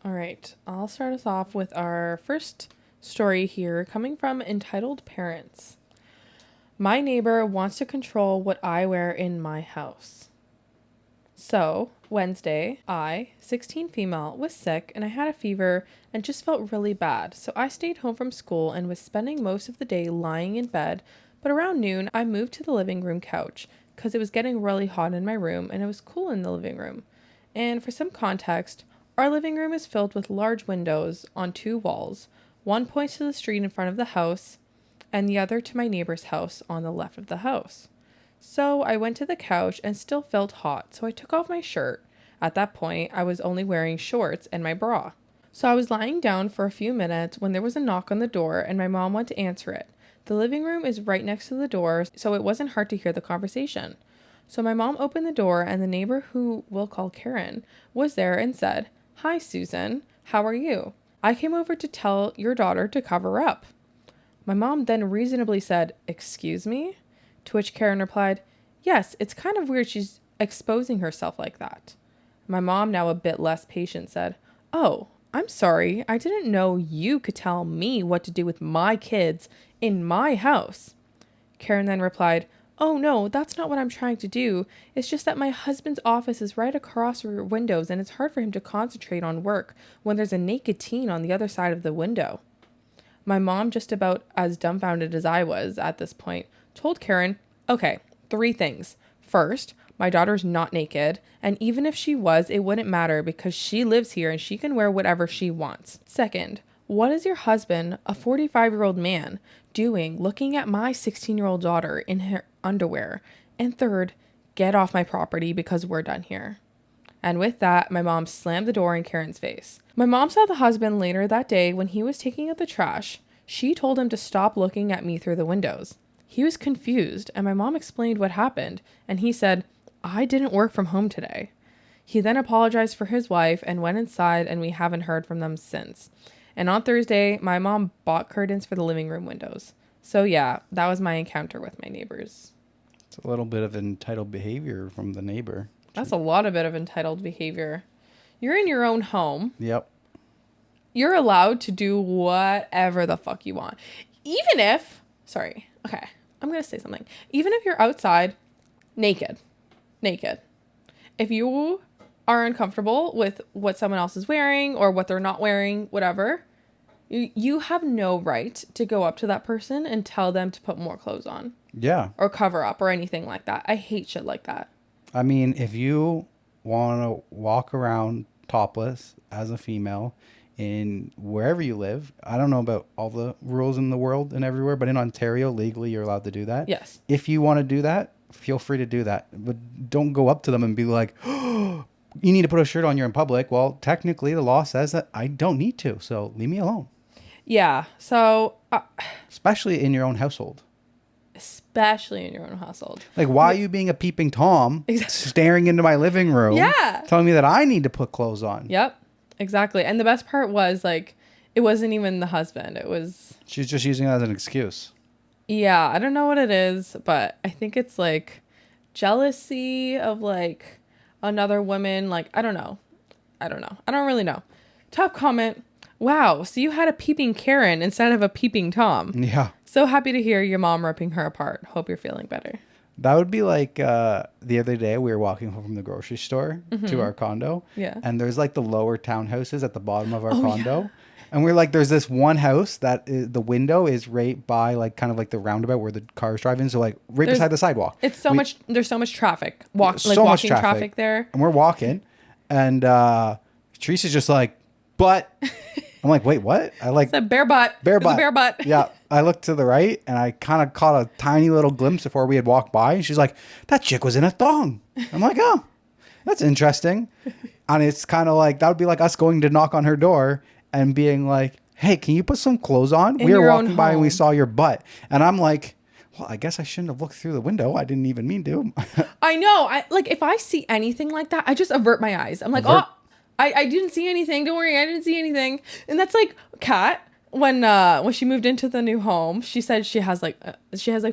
All right, I'll start us off with our first story here coming from Entitled Parents. My neighbor wants to control what I wear in my house. So, Wednesday, I, 16 female, was sick and I had a fever and just felt really bad. So I stayed home from school and was spending most of the day lying in bed. But around noon, I moved to the living room couch because it was getting really hot in my room and it was cool in the living room. And for some context, our living room is filled with large windows on two walls. One points to the street in front of the house and the other to my neighbor's house on the left of the house. So I went to the couch and still felt hot, so I took off my shirt. At that point, I was only wearing shorts and my bra. So I was lying down for a few minutes when there was a knock on the door and my mom went to answer it. The living room is right next to the door, so it wasn't hard to hear the conversation. So my mom opened the door and the neighbor, who we'll call Karen, was there and said, "Hi, Susan. How are you? I came over to tell your daughter to cover up." My mom then reasonably said, "Excuse me?" To which Karen replied, "Yes, it's kind of weird she's exposing herself like that." My mom, now a bit less patient, said, "Oh, I'm sorry. I didn't know you could tell me what to do with my kids in my house." Karen then replied, "Oh no, that's not what I'm trying to do. It's just that my husband's office is right across your windows and it's hard for him to concentrate on work when there's a naked teen on the other side of the window." My mom, just about as dumbfounded as I was at this point, told Karen, "Okay, 3 things. First, my daughter's not naked, and even if she was, it wouldn't matter because she lives here and she can wear whatever she wants. Second, what is your husband, a 45-year-old man, doing looking at my 16-year-old daughter in her underwear? And third, get off my property because we're done here." And with that, my mom slammed the door in Karen's face. My mom saw the husband later that day when he was taking out the trash. She told him to stop looking at me through the windows. He was confused, and my mom explained what happened, and he said, "I didn't work from home today." He then apologized for his wife and went inside, and we haven't heard from them since. And on Thursday, my mom bought curtains for the living room windows. So yeah, that was my encounter with my neighbors. It's a little bit of entitled behavior from the neighbor. That's a lot of bit of entitled behavior. You're in your own home. Yep. You're allowed to do whatever the fuck you want. Even if, I'm going to say something. Even if you're outside naked. If you are uncomfortable with what someone else is wearing or what they're not wearing, whatever, you have no right to go up to that person and tell them to put more clothes on. Yeah. Or cover up or anything like that. I hate shit like that. I mean, if you want to walk around topless as a female in wherever you live, I don't know about all the rules in the world and everywhere, but in Ontario, legally, you're allowed to do that. Yes. If you want to do that, feel free to do that. But don't go up to them and be like, "Oh, you need to put a shirt on, you're in public." Well, technically, the law says that I don't need to, so leave me alone. Yeah. So... especially in your own household. Especially in your own household. Like, why are you being a peeping Tom, staring into my living room, telling me that I need to put clothes on? Yep, exactly. And the best part was, like, it wasn't even the husband. It was... She's just using it as an excuse. Yeah, I don't know what it is, but I think it's, like, jealousy of, like, another woman. Like, I don't know. I don't really know. Top comment. Wow, so you had a peeping Karen instead of a peeping Tom. Yeah. So happy to hear your mom ripping her apart. Hope you're feeling better. That would be like the other day we were walking home from the grocery store to our condo. Yeah. And there's like the lower townhouses at the bottom of our condo. Yeah. And we're like, there's this one house that the window is right by like kind of like the roundabout where the cars drive in. So like beside the sidewalk. It's there's so much traffic. Walking traffic there. And we're walking. And Teresa's just like, "But..." I'm like, "Wait, what?" I like... It's a bare butt. Bare butt. A bare butt. Yeah. I looked to the right and I kind of caught a tiny little glimpse before we had walked by. And she's like, "That chick was in a thong." I'm like, "Oh, that's interesting." And it's kind of like, that would be like us going to knock on her door and being like, "Hey, can you put some clothes on? We were walking by and we saw your butt." And I'm like, well, I guess I shouldn't have looked through the window. I didn't even mean to. I know. If I see anything like that, I just avert my eyes. I'm like, I didn't see anything. Don't worry, I didn't see anything. And that's like Kat, when she moved into the new home, she said she has like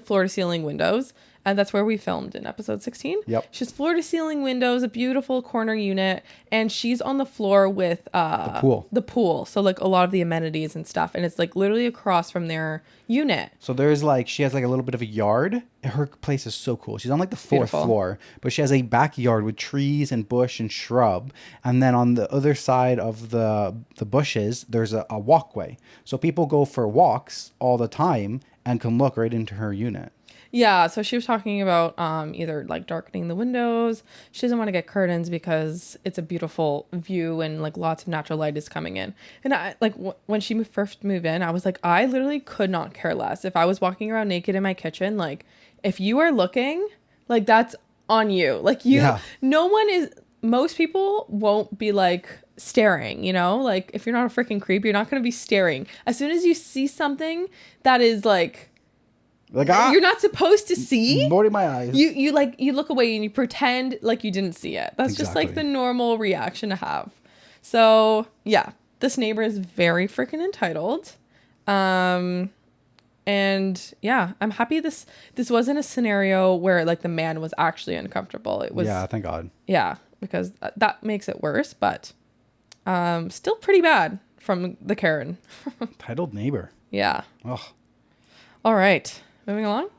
floor to ceiling windows, And that's where we filmed in episode 16. Yep. She has floor to ceiling windows, a beautiful corner unit, and she's on the floor with the pool. So like a lot of the amenities and stuff. And it's like literally across from their unit. So there's like, she has like a little bit of a yard. Her place is so cool. She's on like the fourth floor, but she has a backyard with trees and bush and shrub. And then on the other side of the bushes, there's a walkway. So people go for walks all the time and can look right into her unit. Yeah, so she was talking about either like darkening the windows. She doesn't want to get curtains because it's a beautiful view and like lots of natural light is coming in. And I like when she first moved in, I was like, I literally could not care less if I was walking around naked in my kitchen. Like, if you are looking, like that's on you. Like no one is. Most people won't be like staring. You know, like if you're not a freaking creep, you're not going to be staring. As soon as you see something that is like you're not supposed to see, Morty my eyes. You look away and you pretend like you didn't see it. That's just like the normal reaction to have. So yeah, this neighbor is very freaking entitled. And yeah, I'm happy this wasn't a scenario where like the man was actually uncomfortable. It was, yeah, thank God. Yeah, because that makes it worse, but still pretty bad from the Karen. Entitled neighbor. Yeah. Ugh. All right. Moving along.